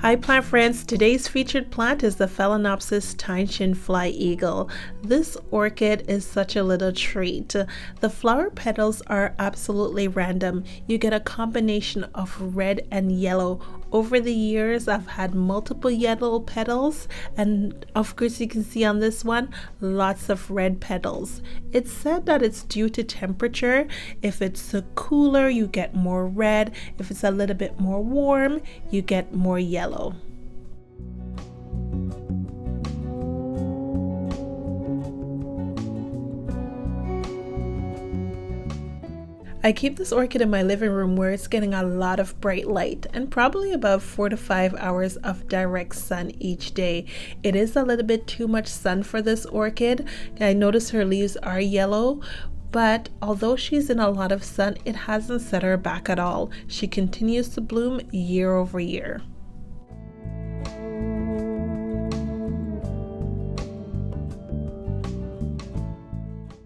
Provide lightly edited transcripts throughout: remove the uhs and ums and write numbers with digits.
Hi plant friends, today's featured plant is the Phalaenopsis Shin fly eagle. This orchid is such a little treat. The flower petals are absolutely random. You get a combination of red and yellow. Over the years I've had multiple yellow petals, and of course you can see on this one lots of red petals. It's said that it's due to temperature. If it's cooler you get more red, if it's a little bit more warm you get more yellow. I keep this orchid in my living room where it's getting a lot of bright light and probably about 4 to 5 hours of direct sun each day. It is a little bit too much sun for this orchid. I notice her leaves are yellow, but although she's in a lot of sun, it hasn't set her back at all. She continues to bloom year over year.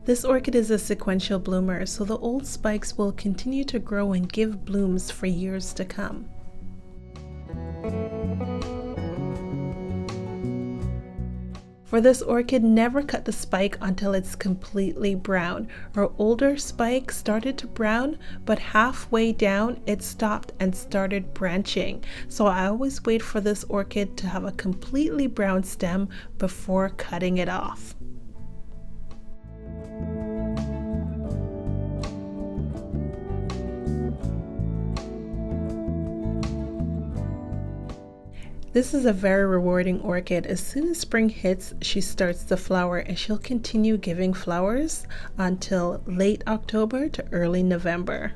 This orchid is a sequential bloomer, so the old spikes will continue to grow and give blooms for years to come. For this orchid, never cut the spike until it's completely brown. Her older spike started to brown, but halfway down it stopped and started branching. So I always wait for this orchid to have a completely brown stem before cutting it off. This is a very rewarding orchid. As soon as spring hits, she starts to flower and she'll continue giving flowers until late October to early November.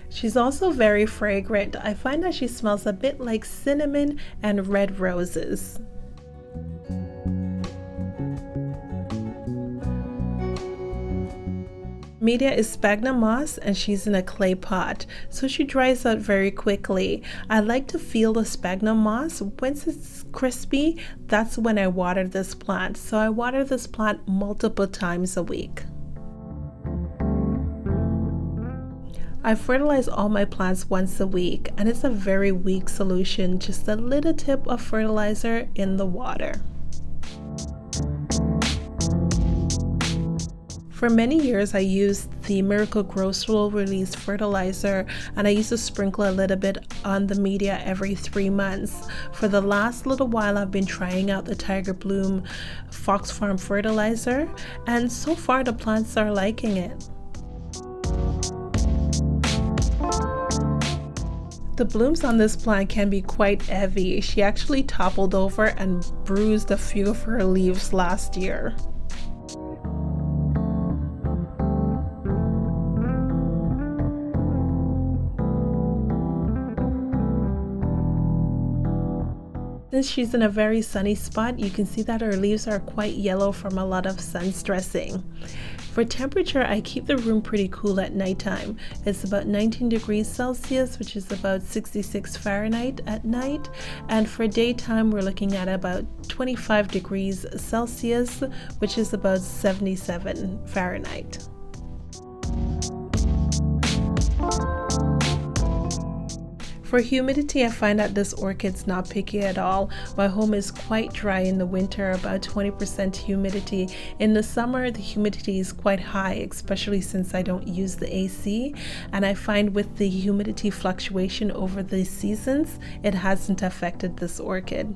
She's also very fragrant. I find that she smells a bit like cinnamon and red roses. Media is sphagnum moss and she's in a clay pot, so she dries out very quickly. I like to feel the sphagnum moss. Once it's crispy, that's when I water this plant. So I water this plant multiple times a week. I fertilize all my plants once a week, and it's a very weak solution, just a little tip of fertilizer in the water. For many years I used the Miracle Grow Slow Release fertilizer, and I used to sprinkle a little bit on the media every 3 months. For the last little while I've been trying out the Tiger Bloom Fox Farm fertilizer, and so far the plants are liking it. The blooms on this plant can be quite heavy. She actually toppled over and bruised a few of her leaves last year. Since she's in a very sunny spot, you can see that her leaves are quite yellow from a lot of sun stressing. For temperature, I keep the room pretty cool at nighttime. It's about 19 degrees Celsius, which is about 66 Fahrenheit at night. And for daytime, we're looking at about 25 degrees Celsius, which is about 77 Fahrenheit. For humidity, I find that this orchid's not picky at all. My home is quite dry in the winter, about 20% humidity. In the summer, the humidity is quite high, especially since I don't use the AC. And I find with the humidity fluctuation over the seasons, it hasn't affected this orchid.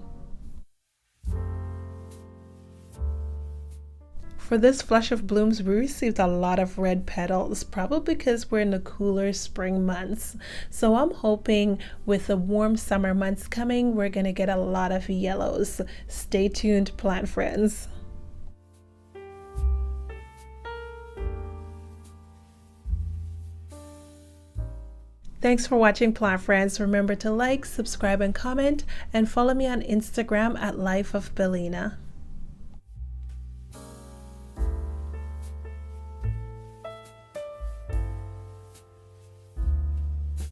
For this flush of blooms, we received a lot of red petals, probably because we're in the cooler spring months. So I'm hoping with the warm summer months coming, we're going to get a lot of yellows. Stay tuned, plant friends. Thanks for watching, plant friends. Remember to like, subscribe, and comment, and follow me on Instagram at Life of Belina.